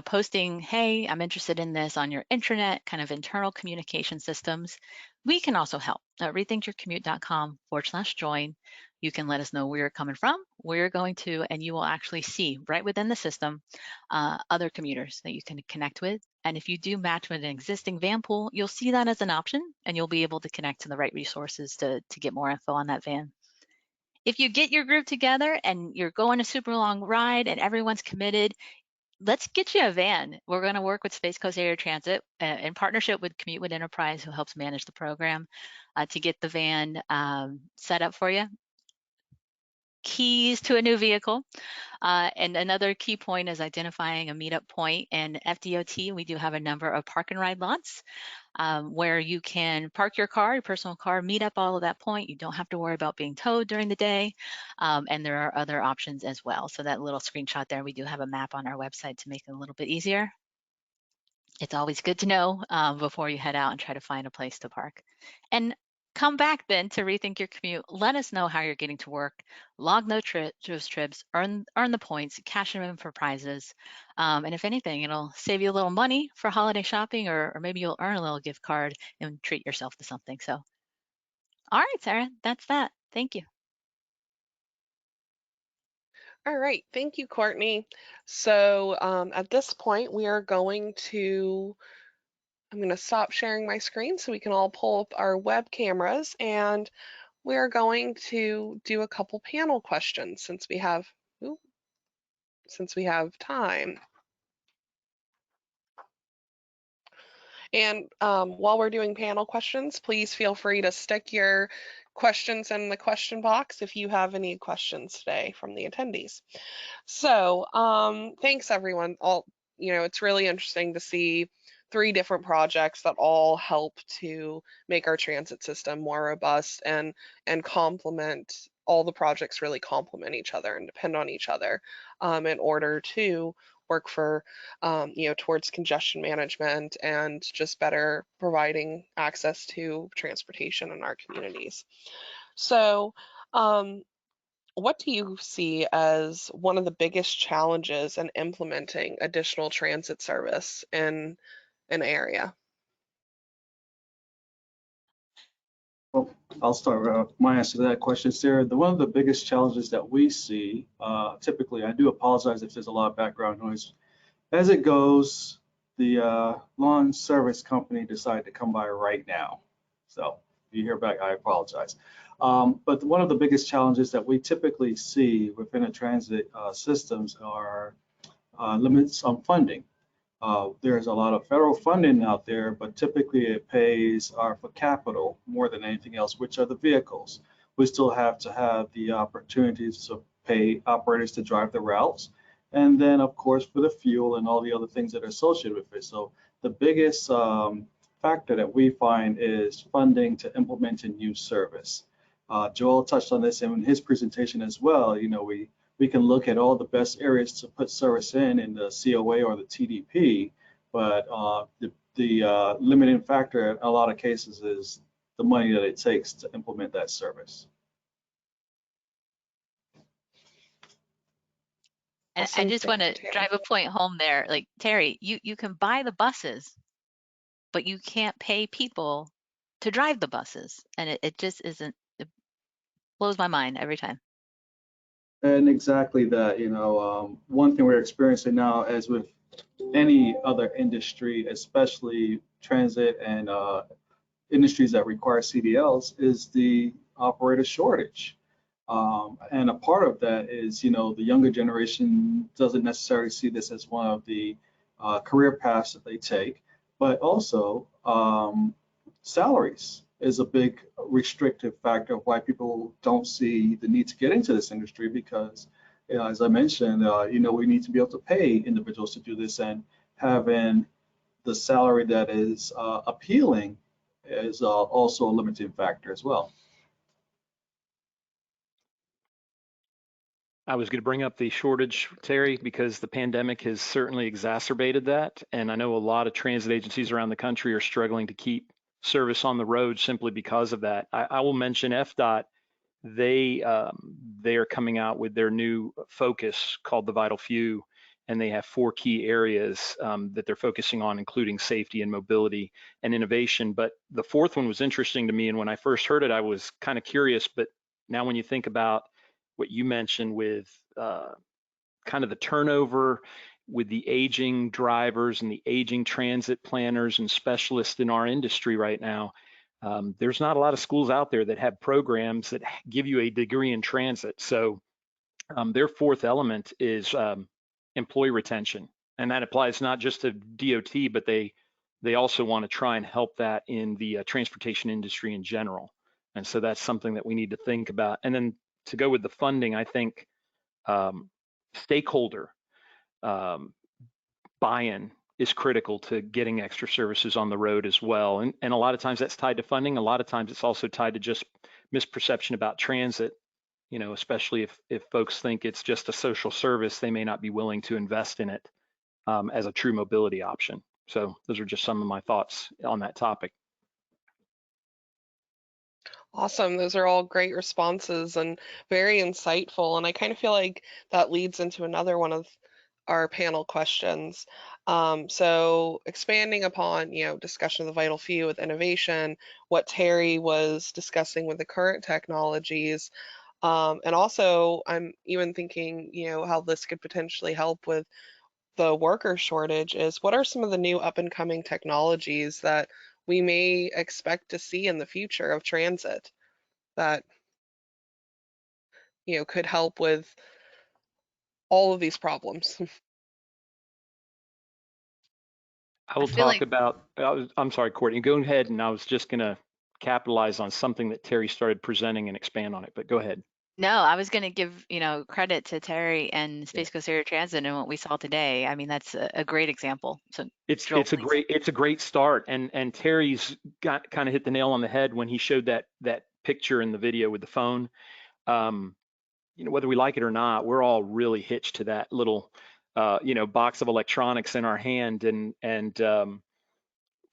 [SPEAKER 4] posting, hey, I'm interested in this on your intranet, kind of internal communication systems. We can also help. rethinkyourcommute.com/join. You can let us know where you're coming from, where you're going to, and you will actually see right within the system other commuters that you can connect with. And if you do match with an existing Vanpool, you'll see that as an option, and you'll be able to connect to the right resources to get more info on that van. If you get your group together and you're going a super long ride and everyone's committed, let's get you a van. We're going to work with Space Coast Area Transit in partnership with Commute with Enterprise, who helps manage the program, to get the van set up for you. Keys to a new vehicle. And another key point is identifying a meetup point. And FDOT, we do have a number of park and ride lots where you can park your car, your personal car, meet up all of that point. You don't have to worry about being towed during the day. And there are other options as well. So that little screenshot there, we do have a map on our website to make it a little bit easier. It's always good to know before you head out and try to find a place to park. And come back then to Rethink Your Commute. Let us know how you're getting to work. Log those trips, earn the points, cash them in for prizes. And if anything, it'll save you a little money for holiday shopping, or maybe you'll earn a little gift card and treat yourself to something. So, all right, Sarah, that's that. Thank you.
[SPEAKER 1] All right, thank you, Courtney. So at this point, I'm going to stop sharing my screen so we can all pull up our web cameras, and we are going to do a couple panel questions since we have time. And while we're doing panel questions, please feel free to stick your questions in the question box if you have any questions today from the attendees. So thanks everyone. It's really interesting to see 3 different projects that all help to make our transit system more robust and complement, all the projects really complement each other and depend on each other in order to work for, towards congestion management and just better providing access to transportation in our communities. So what do you see as one of the biggest challenges in implementing additional transit service in an area?
[SPEAKER 2] Well, I'll start my answer to that question, Sarah. One of the biggest challenges that we see, typically, I do apologize if there's a lot of background noise. As it goes, the lawn service company decided to come by right now. So if you hear back, I apologize. But one of the biggest challenges that we typically see within the transit systems are limits on funding. There's a lot of federal funding out there, but typically it pays for capital more than anything else, which are the vehicles. We still have to have the opportunities to pay operators to drive the routes, and then of course for the fuel and all the other things that are associated with it. So the biggest factor that we find is funding to implement a new service. Joel touched on this in his presentation as well. We can look at all the best areas to put service in the COA or the TDP, but the limiting factor in a lot of cases is the money that it takes to implement that service.
[SPEAKER 4] I
[SPEAKER 1] Awesome.
[SPEAKER 4] just
[SPEAKER 1] Thank
[SPEAKER 4] want to
[SPEAKER 1] you, Terry.
[SPEAKER 4] drive a point home there. Like, Terry, you can buy the buses, but you can't pay people to drive the buses. And it just isn't, it blows my mind every time.
[SPEAKER 2] And exactly that, one thing we're experiencing now, as with any other industry, especially transit and industries that require CDLs, is the operator shortage. And a part of that is, the younger generation doesn't necessarily see this as one of the career paths that they take, but also salaries is a big restrictive factor of why people don't see the need to get into this industry because, as I mentioned, we need to be able to pay individuals to do this, and having the salary that is appealing is also a limiting factor as well.
[SPEAKER 3] I was going to bring up the shortage, Terry, because the pandemic has certainly exacerbated that. And I know a lot of transit agencies around the country are struggling to keep service on the road simply because of that. I will mention FDOT. They are coming out with their new focus called the Vital Few, and they have 4 key areas that they're focusing on, including safety and mobility and innovation. But the 4th one was interesting to me, and when I first heard it, I was kind of curious. But now when you think about what you mentioned with kind of the turnover with the aging drivers and the aging transit planners and specialists in our industry right now, there's not a lot of schools out there that have programs that give you a degree in transit. So their 4th element is employee retention, and that applies not just to DOT, but they also want to try and help that in the transportation industry in general. And so that's something that we need to think about. And then to go with the funding, I think stakeholder buy-in is critical to getting extra services on the road as well. And a lot of times that's tied to funding. A lot of times it's also tied to just misperception about transit, especially if folks think it's just a social service, they may not be willing to invest in it as a true mobility option. So those are just some of my thoughts on that topic.
[SPEAKER 1] Awesome. Those are all great responses and very insightful. And I kind of feel like that leads into another one of our panel questions. So expanding upon, discussion of the vital few with innovation, what Terry was discussing with the current technologies, and also I'm even thinking, how this could potentially help with the worker shortage is what are some of the new up and coming technologies that we may expect to see in the future of transit that could help with all of these problems.
[SPEAKER 3] I
[SPEAKER 4] I
[SPEAKER 3] will
[SPEAKER 4] feel
[SPEAKER 3] talk
[SPEAKER 4] like,
[SPEAKER 3] about, I'm sorry, Courtney, go ahead. And I was just going to capitalize on something that Terry started presenting and expand on it, but go ahead.
[SPEAKER 4] no, I was going to give, credit to Terry and
[SPEAKER 3] Yeah.
[SPEAKER 4] Space Coast Area Transit and what we saw today. I mean, that's a great example. So Joel,
[SPEAKER 3] It's a
[SPEAKER 4] please.
[SPEAKER 3] great start. And Terry's got kind of hit the nail on the head when he showed that picture in the video with the phone. Whether we like it or not, we're all really hitched to that little box of electronics in our hand, and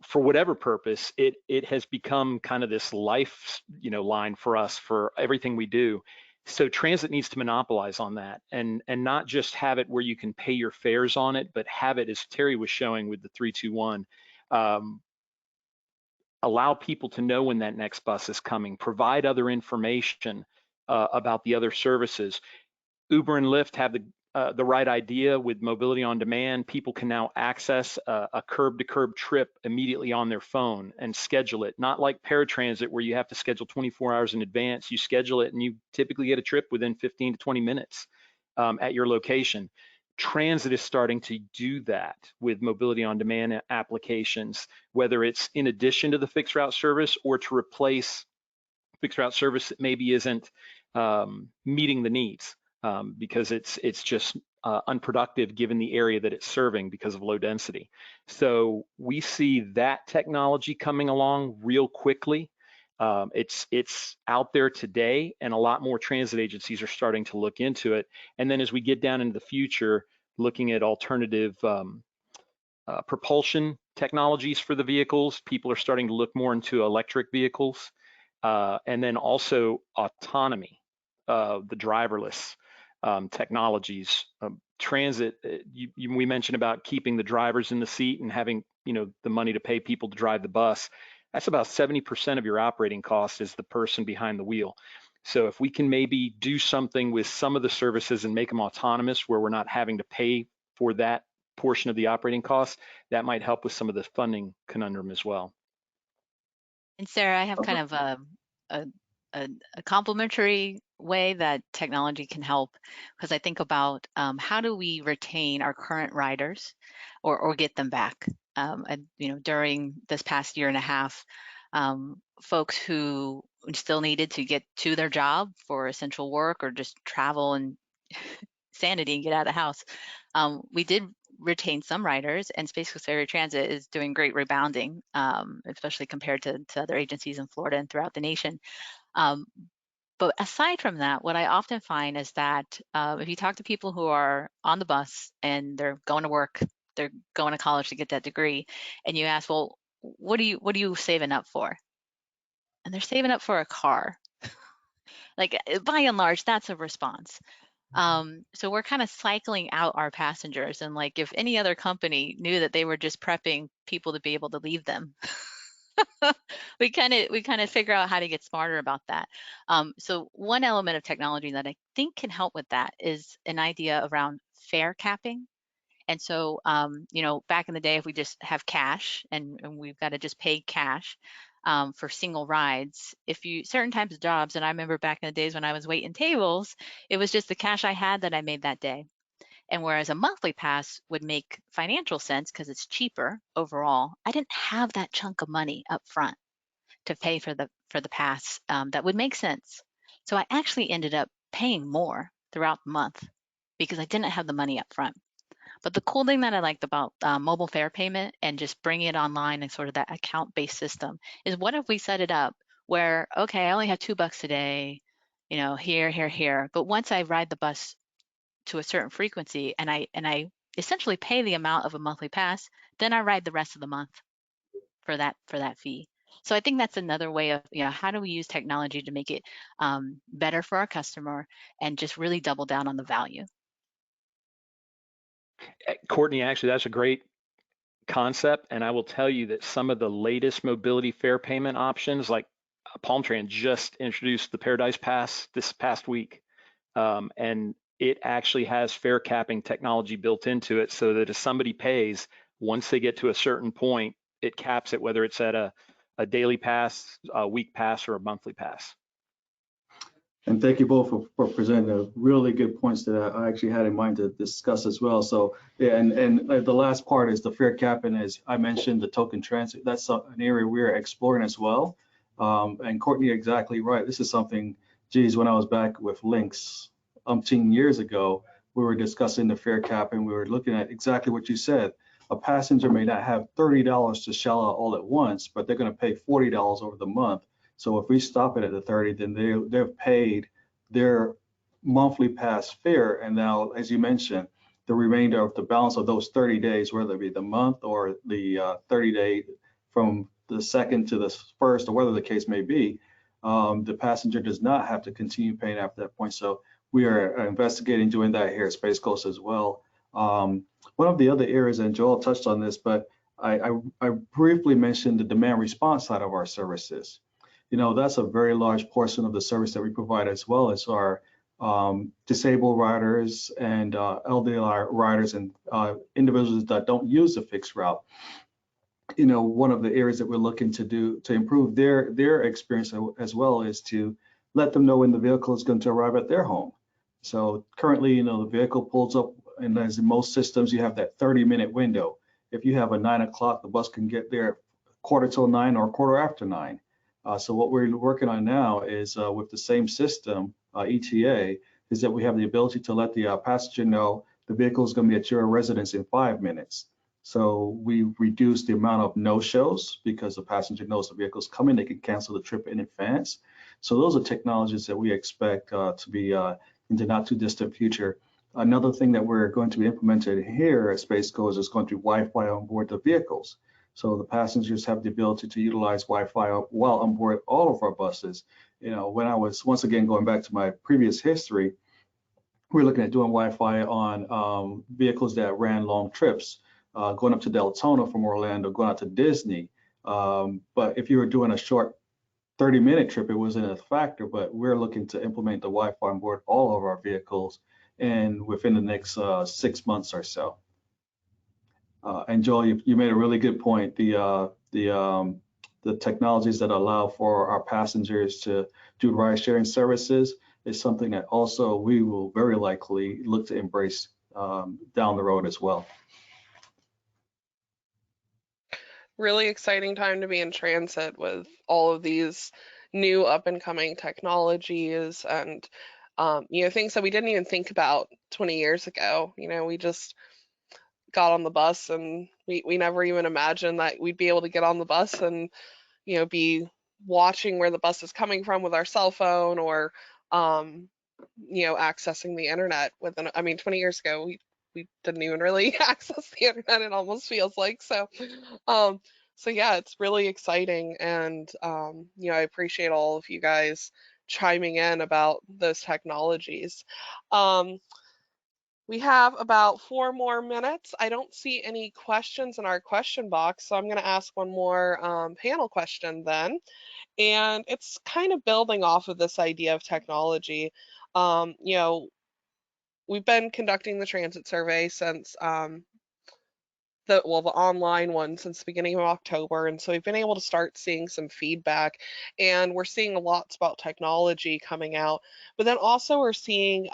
[SPEAKER 3] for whatever purpose, it has become kind of this life line for us for everything we do. So transit needs to monopolize on that, and not just have it where you can pay your fares on it, but have it, as Terry was showing with the 321, allow people to know when that next bus is coming, provide other information about the other services. Uber and Lyft have the right idea with mobility on demand. People can now access a curb-to-curb trip immediately on their phone and schedule it. Not like paratransit where you have to schedule 24 hours in advance. You schedule it and you typically get a trip within 15 to 20 minutes at your location. Transit is starting to do that with mobility on demand applications, whether it's in addition to the fixed route service or to replace fixed route service that maybe isn't meeting the needs because it's just unproductive given the area that it's serving because of low density. So we see that technology coming along real quickly. It's out there today, and a lot more transit agencies are starting to look into it. And then as we get down into the future, looking at alternative propulsion technologies for the vehicles, people are starting to look more into electric vehicles. And then also autonomy, the driverless. technologies. Transit, we mentioned about keeping the drivers in the seat and having, the money to pay people to drive the bus. That's about 70% of your operating cost is the person behind the wheel. So if we can maybe do something with some of the services and make them autonomous where we're not having to pay for that portion of the operating costs, that might help with some of the funding conundrum as well.
[SPEAKER 4] And Sarah, I have kind of a, a complementary way that technology can help, because I think about how do we retain our current riders or get them back? During this past year and a half, folks who still needed to get to their job for essential work or just travel and sanity and get out of the house, we did retain some riders, and Space Coast Area Transit is doing great rebounding, especially compared to other agencies in Florida and throughout the nation. But aside from that, what I often find is that if you talk to people who are on the bus and they're going to work, they're going to college to get that degree, and you ask, well, what are you saving up for? And they're saving up for a car. Like, by and large, that's a response. So we're kind of cycling out our passengers, and like if any other company knew that they were just prepping people to be able to leave them, we kind of figure out how to get smarter about that. So one element of technology that I think can help with that is an idea around fare capping. And so, back in the day, if we just have cash and we've got to just pay cash for single rides, if you certain types of jobs, and I remember back in the days when I was waiting tables, it was just the cash I had that I made that day. And whereas a monthly pass would make financial sense because it's cheaper overall, I didn't have that chunk of money up front to pay for the pass that would make sense. So I actually ended up paying more throughout the month because I didn't have the money up front. But the cool thing that I liked about mobile fare payment and just bringing it online and sort of that account-based system is, what if we set it up where, okay, I only have $2 a day, here. But once I ride the bus to a certain frequency and I essentially pay the amount of a monthly pass, then I ride the rest of the month for that fee. So I think that's another way of, how do we use technology to make it better for our customer and just really double down on the value.
[SPEAKER 3] Courtney, actually, that's a great concept. And I will tell you that some of the latest mobility fare payment options, like Palm Tran just introduced the Paradise Pass this past week. And it actually has fare capping technology built into it so that if somebody pays, once they get to a certain point, it caps it, whether it's at a daily pass, a week pass, or a monthly pass.
[SPEAKER 2] And thank you both for presenting a really good points that I actually had in mind to discuss as well. So yeah, and the last part is the fare capping. As I mentioned, the token transit, that's an area we're exploring as well. And Courtney, exactly right. This is something, geez, when I was back with Lynx umpteen years ago, we were discussing the fare capping. We were looking at exactly what you said. A passenger may not have $30 to shell out all at once, but they're going to pay $40 over the month. So if we stop it at the 30, then they've paid their monthly pass fare. And now, as you mentioned, the remainder of the balance of those 30 days, whether it be the month or the 30-day from the second to the first, or whether the case may be, the passenger does not have to continue paying after that point. So we are investigating doing that here at Space Coast as well. One of the other areas, and Joel touched on this, but I briefly mentioned the demand response side of our services. That's a very large portion of the service that we provide, as well as our disabled riders and elderly riders and individuals that don't use the fixed route. One of the areas that we're looking to do to improve their experience as well is to let them know when the vehicle is going to arrive at their home. So currently, the vehicle pulls up, and as in most systems, you have that 30-minute window. If you have a 9 o'clock, the bus can get there 9:15 or 9:15. So what we're working on now is with the same system, ETA, is that we have the ability to let the passenger know the vehicle is going to be at your residence in 5 minutes. So we reduce the amount of no-shows because the passenger knows the vehicle is coming. They can cancel the trip in advance. So those are technologies that we expect to be in the not too distant future. Another thing that we're going to be implemented here at Space Coast is going to be Wi-Fi on board the vehicles. So the passengers have the ability to utilize Wi-Fi while on board all of our buses. When I was, once again, going back to my previous history, we're looking at doing Wi-Fi on vehicles that ran long trips, going up to Deltona from Orlando, going out to Disney. But if you were doing a short 30-minute trip, it wasn't a factor, but we're looking to implement the Wi-Fi on board all of our vehicles and within the next 6 months or so. And Joel, you made a really good point. The technologies that allow for our passengers to do ride-sharing services is something that also we will very likely look to embrace down the road as well.
[SPEAKER 1] Really exciting time to be in transit with all of these new up and coming technologies and things that we didn't even think about 20 years ago. We just got on the bus and we never even imagined that we'd be able to get on the bus and be watching where the bus is coming from with our cell phone or accessing the internet within, 20 years ago we didn't even really access the internet, it almost feels like. So yeah, it's really exciting, and I appreciate all of you guys chiming in about those technologies. We have about 4 more minutes. I don't see any questions in our question box, so I'm going to ask one more panel question then. And it's kind of building off of this idea of technology. We've been conducting the transit survey since the online one since the beginning of October, and so we've been able to start seeing some feedback, and we're seeing lots about technology coming out, but then also we're seeing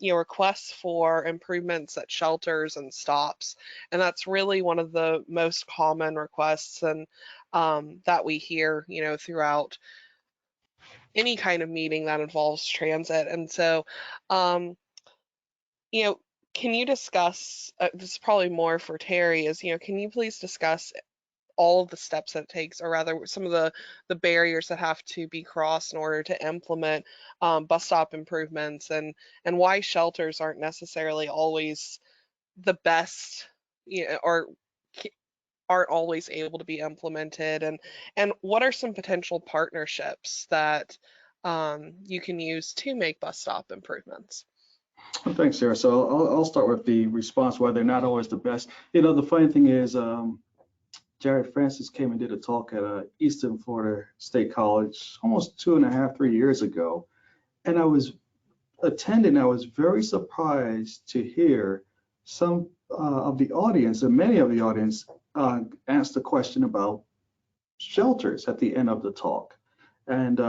[SPEAKER 1] requests for improvements at shelters and stops, and that's really one of the most common requests and that we hear throughout any kind of meeting that involves transit. And so you know, can you discuss, this is probably more for Terry, is, can you please discuss all of the steps that it takes, or rather some of the barriers that have to be crossed in order to implement bus stop improvements, and why shelters aren't necessarily always the best, or aren't always able to be implemented, and what are some potential partnerships that you can use to make bus stop improvements?
[SPEAKER 2] Well, thanks, Sarah. So I'll start with the response why they're not always the best. The funny thing is, Jared Francis came and did a talk at Eastern Florida State College almost 2.5, 3 years ago. And I was attending, I was very surprised to hear some of the audience, and many of the audience, asked a question about shelters at the end of the talk. And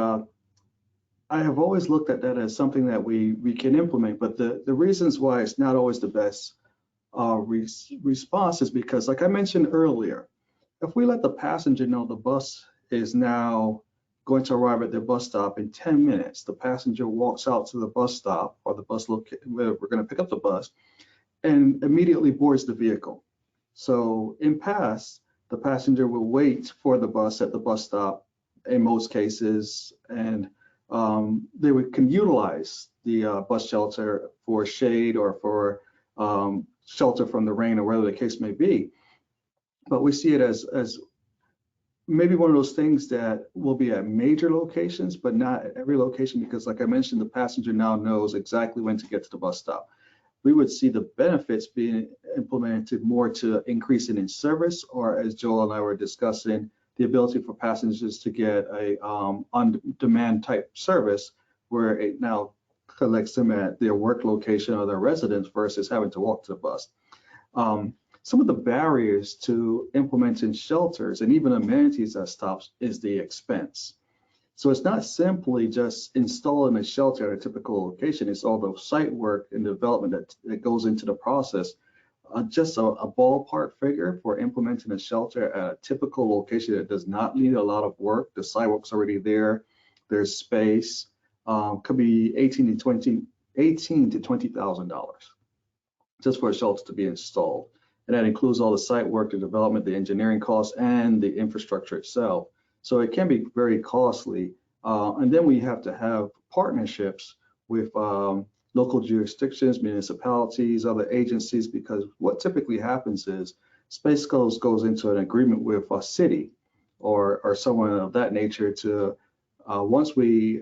[SPEAKER 2] I have always looked at that as something that we can implement, but the reasons why it's not always the best response is because, like I mentioned earlier, if we let the passenger know the bus is now going to arrive at their bus stop in 10 minutes, the passenger walks out to the bus stop or the bus location where we're going to pick up the bus and immediately boards the vehicle. So in past, the passenger will wait for the bus at the bus stop in most cases, and they can utilize the bus shelter for shade or for shelter from the rain or whatever the case may be. But we see it as maybe one of those things that will be at major locations, but not at every location, because like I mentioned, the passenger now knows exactly when to get to the bus stop. We would see the benefits being implemented more to increasing in service, or as Joel and I were discussing, the ability for passengers to get a on-demand type service where it now collects them at their work location or their residence versus having to walk to the bus. Some of the barriers to implementing shelters and even amenities at stops is the expense. So it's not simply just installing a shelter at a typical location, it's all the site work and development that goes into the process. Just a ballpark figure for implementing a shelter at a typical location that does not need a lot of work, the sidewalk's already there, there's space, could be $18,000 to $20,000 just for a shelter to be installed. And that includes all the site work, the development, the engineering costs, and the infrastructure itself. So it can be very costly. And then we have to have partnerships with local jurisdictions, municipalities, other agencies, because what typically happens is Space Coast goes into an agreement with a city or someone of that nature to, once we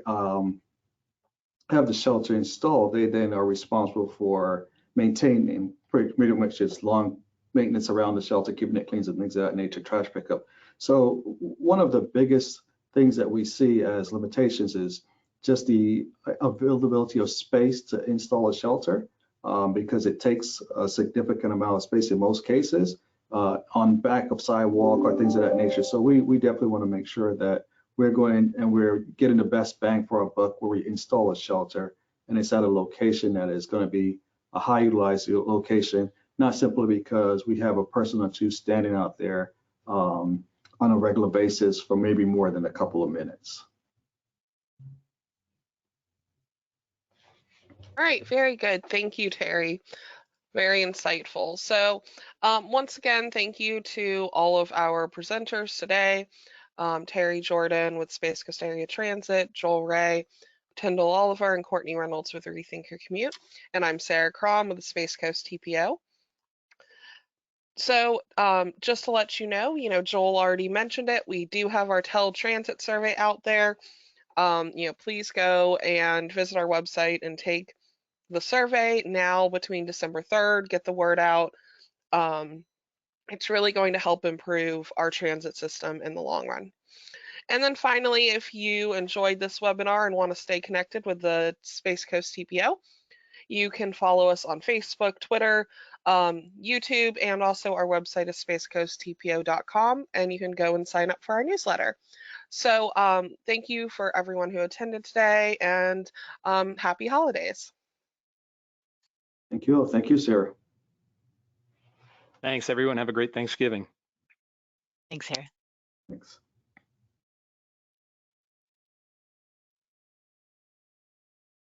[SPEAKER 2] have the shelter installed, they then are responsible for maintaining pretty much just long maintenance around the shelter, keeping it clean and things of that nature, trash pickup. So one of the biggest things that we see as limitations is just the availability of space to install a shelter, because it takes a significant amount of space in most cases on back of sidewalk or things of that nature. So we definitely want to make sure that we're going and we're getting the best bang for our buck where we install a shelter and it's at a location that is going to be a high utilized location, not simply because we have a person or two standing out there on a regular basis for maybe more than a couple of minutes.
[SPEAKER 1] All right, very good. Thank you, Terry. Very insightful. So once again, thank you to all of our presenters today. Terry Jordan with Space Coast Area Transit, Joel Ray, Tyndall Oliver, and Courtney Reynolds with Rethink Your Commute. And I'm Sarah Crom with the Space Coast TPO. So just to let you know, Joel already mentioned it. We do have our transit survey out there. Please go and visit our website and take the survey now between December 3rd, get the word out. It's really going to help improve our transit system in the long run. And then finally, if you enjoyed this webinar and want to stay connected with the Space Coast TPO, you can follow us on Facebook, Twitter, YouTube, and also our website is spacecoasttpo.com, and you can go and sign up for our newsletter. So thank you for everyone who attended today, and happy holidays.
[SPEAKER 2] Thank you. Thank you, Sarah.
[SPEAKER 3] Thanks, everyone. Have a great Thanksgiving.
[SPEAKER 4] Thanks, Sarah.
[SPEAKER 2] Thanks.